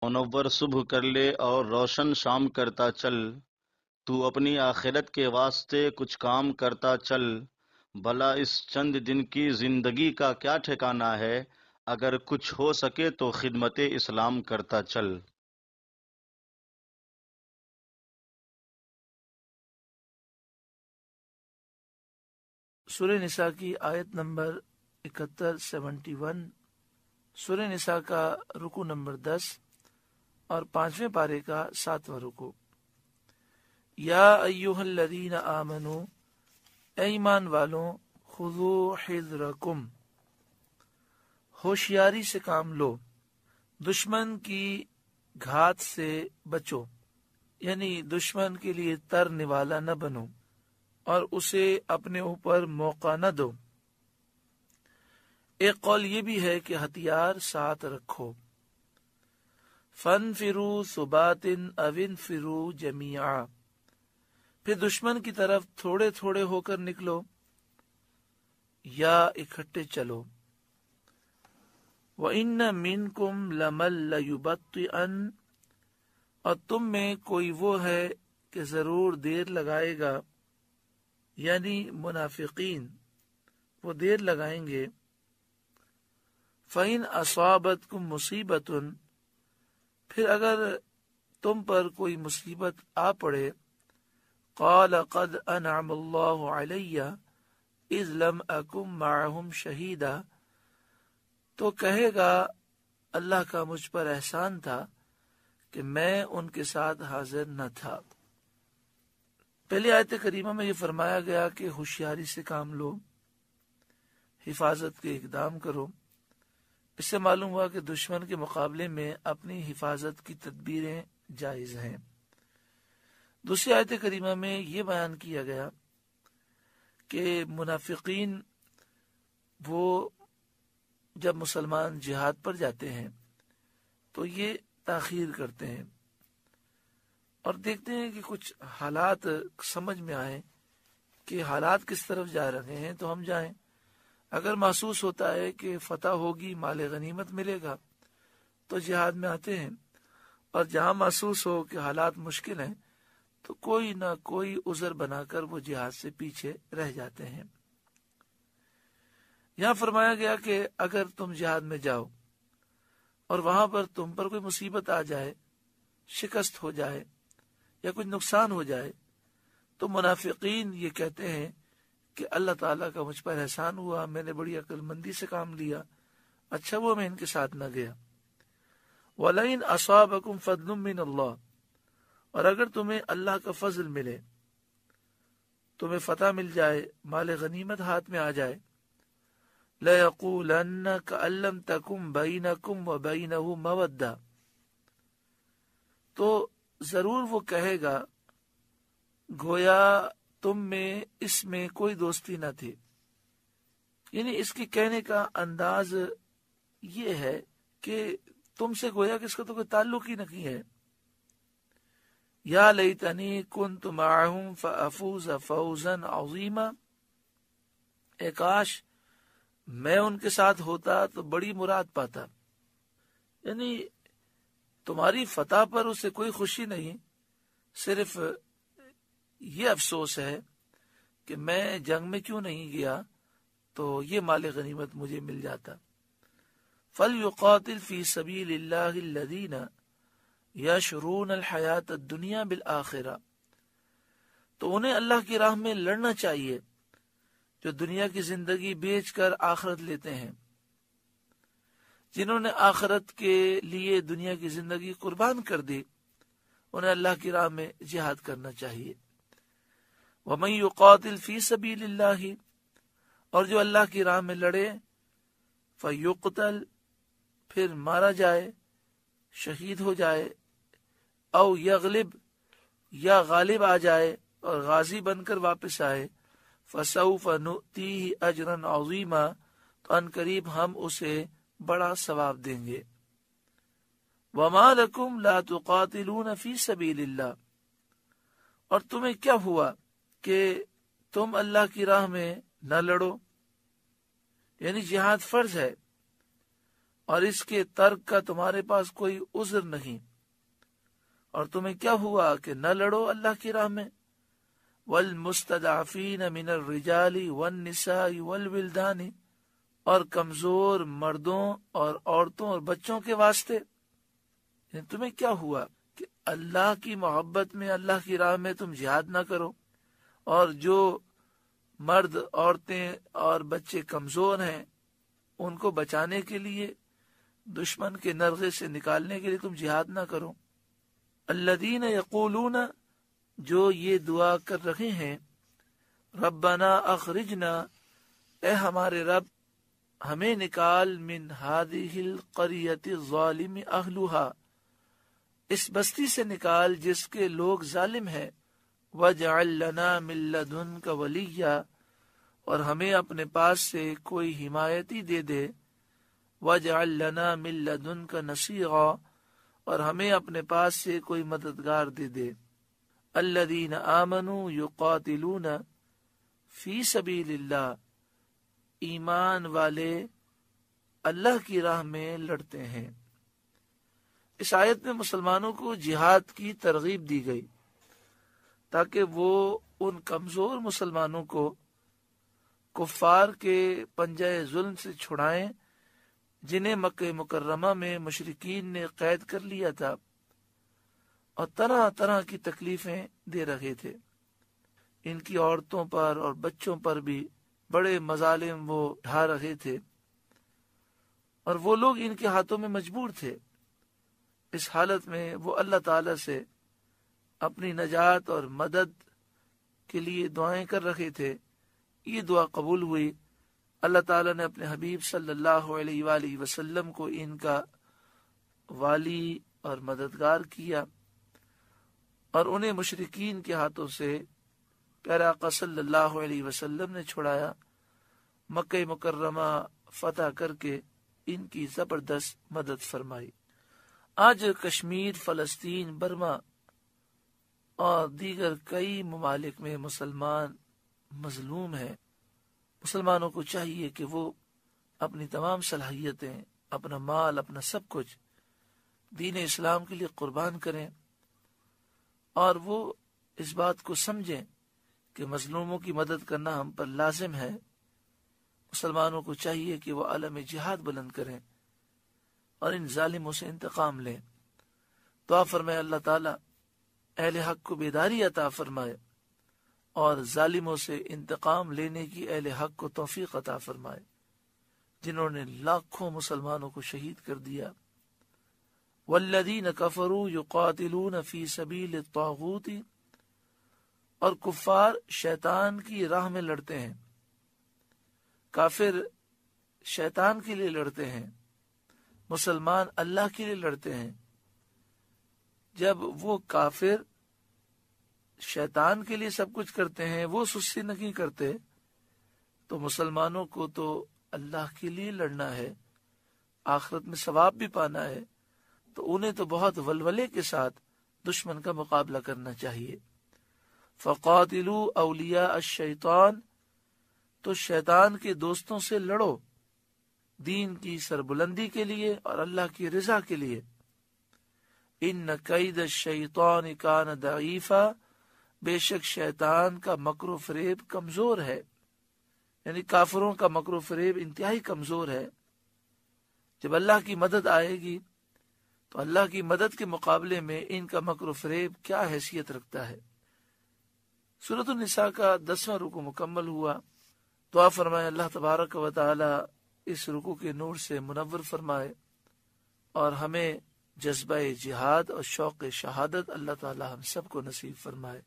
منور صبح کر لے اور روشن شام کرتا چل، تو اپنی آخرت کے واسطے کچھ کام کرتا چل، بھلا اس چند دن کی زندگی کا کیا ٹھکانہ ہے، اگر کچھ ہو سکے تو خدمت اسلام کرتا چل۔ سورہ نساء کی آیت نمبر 71 سورہ نساء کا رکو نمبر 10 اور 5ویں پارے کا 7واں رکو۔ یا ایھا الذین آمنو، اے ایمان والوں، خذوا حذرکم، ہوشیاری سے کام لو، دشمن کی گھات سے بچو، یعنی دشمن کے لیے تر نوالا نہ بنو اور اسے اپنے اوپر موقع نہ دو۔ ایک قول یہ بھی ہے کہ ہتھیار ساتھ رکھو۔ فانفروا ثبات او انفروا جمیعا، پھر دشمن کی طرف تھوڑے تھوڑے ہو کر نکلو یا اکٹھے چلو۔ وَإِنَّ مِنْكُمْ لَمَن لَيُبَطِّئَنَّ، اور تم میں کوئی وہ ہے کہ ضرور دیر لگائے گا، یعنی منافقین وہ دیر لگائیں گے۔ فَإِنْ أَصَابَتْكُمْ مُصِيبَةٌ، پھر اگر تم پر کوئی مصیبت آ پڑے، قَالَ قَدْ أَنْعَمَ اللَّهُ عَلَيَّ إِذْ لَمْ أَكُنْ مَعَهُمْ شَهِيدًا، تو کہے گا اللہ کا مجھ پر احسان تھا کہ میں ان کے ساتھ حاضر نہ تھا۔ پہلی آیت کریمہ میں یہ فرمایا گیا کہ ہوشیاری سے کام لو، حفاظت کے اقدام کرو۔ اس سے معلوم ہوا کہ دشمن کے مقابلے میں اپنی حفاظت کی تدبیریں جائز ہیں۔ دوسری آیت کریمہ میں یہ بیان کیا گیا کہ منافقین وہ جب مسلمان جہاد پر جاتے ہیں تو یہ تاخیر کرتے ہیں اور دیکھتے ہیں کہ کچھ حالات سمجھ میں آئے کہ حالات کس طرف جا رہے ہیں تو ہم جائیں۔ اگر محسوس ہوتا ہے کہ فتح ہوگی، مال غنیمت ملے گا، تو جہاد میں آتے ہیں، اور جہاں محسوس ہو کہ حالات مشکل ہیں تو کوئی نہ کوئی عذر بنا کر وہ جہاد سے پیچھے رہ جاتے ہیں۔ یہاں فرمایا گیا کہ اگر تم جہاد میں جاؤ اور وہاں پر تم پر کوئی مصیبت آ جائے، شکست ہو جائے یا کچھ نقصان ہو جائے، تو منافقین یہ کہتے ہیں کہ اللہ تعالیٰ کا مجھ پر احسان ہوا، میں نے بڑی عقل مندی سے کام لیا، اچھا وہ میں ان کے ساتھ نہ گیا۔ وَلَئِنْ أَصَابَكُمْ فَضْلٌ مِّنَ اللَّهِ، اور اگر تمہیں اللہ کا فضل ملے، تمہیں فتح مل جائے، مال غنیمت ہاتھ میں آ جائے، لَيَقُولَنَّ كَأَن لَّمْ تَكُن بَيْنَكُمْ وَبَيْنَهُ مَوَدَّةٌ، تو ضرور وہ کہے گا گویا تم میں اس میں کوئی دوستی نہ تھی، یعنی اس کے کہنے کا انداز یہ ہے کہ تم سے گویا کہ اس کا تو کوئی تعلق ہی نہیں ہے۔ یا لیتنی کنت معہم فافوز فوزا عظیما، اے کاش میں ان کے ساتھ ہوتا تو بڑی مراد پاتا، یعنی تمہاری فتح پر اسے کوئی خوشی نہیں، صرف یہ افسوس ہے کہ میں جنگ میں کیوں نہیں گیا تو یہ مال غنیمت مجھے مل جاتا۔ فَلْيُقَاتِلْ فِي سَبِيلِ اللَّهِ الَّذِينَ يَشْرُونَ الْحَيَاةَ الدُّنْيَا بِالْآخِرَةِ، تو انہیں اللہ کی راہ میں لڑنا چاہیے جو دنیا کی زندگی بیچ کر آخرت لیتے ہیں، جنہوں نے آخرت کے لیے دنیا کی زندگی قربان کر دی، انہیں اللہ کی راہ میں جہاد کرنا چاہیے۔ وَمَن يُقَاتِلْ فِي سَبِيلِ اللَّهِ، اور جو اللہ کی راہ میں لڑے، فَيُقْتَلْ، پھر مارا جائے، شہید ہو جائے، او یغلب، یا غالب آ جائے اور غازی بن کر واپس آئے، فَسَوْفَ نُؤْتِيهِ أَجْرًا عَظِيمًا، تو ان قریب ہم اسے بڑا ثواب دیں گے۔ وَمَا لَكُمْ لَا تُقَاتِلُونَ فِي سَبِيلِ اللَّهِ، اور تمہیں کیا ہوا کہ تم اللہ کی راہ میں نہ لڑو، یعنی جہاد فرض ہے، اور اس کے ترک کا تمہارے پاس کوئی عذر نہیں، اور تمہیں کیا ہوا کہ نہ لڑو اللہ کی راہ میں؟ والمستضعفین من الرجال والنساء والولدان، اور کمزور مردوں اور عورتوں اور بچوں کے واسطے، یعنی تمہیں کیا ہوا کہ اللہ کی محبت میں، اللہ کی راہ میں تم جہاد نہ کرو، اور جو مرد، عورتیں اور بچے کمزور ہیں ان کو بچانے کے لیے، دشمن کے نرغے سے نکالنے کے لیے تم جہاد نہ کرو۔ الذین یقولون، جو یہ دعا کر رہے ہیں، ربنا اخرجنا، اے ہمارے رب ہمیں نکال، من هذه القریۃ الظالم اہلها، اس بستی سے نکال جس کے لوگ ظالم ہیں، وَاجْعَلْ لَنَا مِن لَّدُنْكَ وَلِيًّا، اور ہمیں اپنے پاس سے کوئی حمایتی دے دے، وَاجْعَلْ لَنَا مِن لَّدُنْكَ نَصِيرًا، اور ہمیں اپنے پاس سے کوئی مددگار دے دے۔ الَّذِينَ آمَنُوا يُقَاتِلُونَ فِي سَبِيلِ اللَّهِ، ایمان والے اللہ کی راہ میں لڑتے ہیں۔ اس آیت میں مسلمانوں کو جہاد کی ترغیب دی گئی تاکہ وہ ان کمزور مسلمانوں کو کفار کے پنجہ ظلم سے چھڑائیں جنہیں مکہ مکرمہ میں مشرکین نے قید کر لیا تھا اور طرح طرح کی تکلیفیں دے رہے تھے۔ ان کی عورتوں پر اور بچوں پر بھی بڑے مظالم وہ ڈھا رہے تھے، اور وہ لوگ ان کے ہاتھوں میں مجبور تھے۔ اس حالت میں وہ اللہ تعالی سے اپنی نجات اور مدد کے لیے دعائیں کر رہے تھے۔ یہ دعا قبول ہوئی، اللہ تعالیٰ نے اپنے حبیب صلی اللہ علیہ وآلہ وسلم کو ان کا والی اور مددگار کیا، اور انہیں مشرکین کے ہاتھوں سے پیارے آقا صلی اللہ علیہ وسلم نے چھڑایا، مکہ مکرمہ فتح کر کے ان کی زبردست مدد فرمائی۔ آج کشمیر، فلسطین، برما اور دیگر کئی ممالک میں مسلمان مظلوم ہیں۔ مسلمانوں کو چاہیے کہ وہ اپنی تمام صلاحیتیں، اپنا مال، اپنا سب کچھ دین اسلام کے لیے قربان کریں، اور وہ اس بات کو سمجھیں کہ مظلوموں کی مدد کرنا ہم پر لازم ہے۔ مسلمانوں کو چاہیے کہ وہ علم جہاد بلند کریں اور ان ظالموں سے انتقام لیں۔ دعا فرمائے اللہ تعالیٰ اہل حق کو بیداری عطا فرمائے اور ظالموں سے انتقام لینے کی اہل حق کو توفیق عطا فرمائے، جنہوں نے لاکھوں مسلمانوں کو شہید کر دیا۔ والذین کفروا یقاتلون فی سبیل الطاغوت، اور کفار شیطان کی راہ میں لڑتے ہیں، کافر شیطان کے لیے لڑتے ہیں، مسلمان اللہ کے لیے لڑتے ہیں۔ جب وہ کافر شیطان کے لیے سب کچھ کرتے ہیں، وہ سستی نہیں کرتے، تو مسلمانوں کو تو اللہ کے لیے لڑنا ہے، آخرت میں ثواب بھی پانا ہے، تو انہیں تو بہت ولولے کے ساتھ دشمن کا مقابلہ کرنا چاہیے۔ فقاتلوا اولیاء الشیطان، تو شیطان کے دوستوں سے لڑو دین کی سربلندی کے لیے اور اللہ کی رضا کے لیے۔ ان کید الشیطان کان ضعیفا، بے شک شیطان کا مکر و فریب کمزور ہے، یعنی کافروں کا مکر و فریب انتہائی کمزور ہے۔ جب اللہ کی مدد آئے گی تو اللہ کی مدد کے مقابلے میں ان کا مکر و فریب کیا حیثیت رکھتا ہے۔ سورۃ النساء کا 10واں رکوع مکمل ہوا۔ دعا فرمائے اللہ تبارک و تعالی اس رکوع کے نور سے منور فرمائے اور ہمیں جذبہ جہاد اور شوق شہادت اللہ تعالی ہم سب کو نصیب فرمائے۔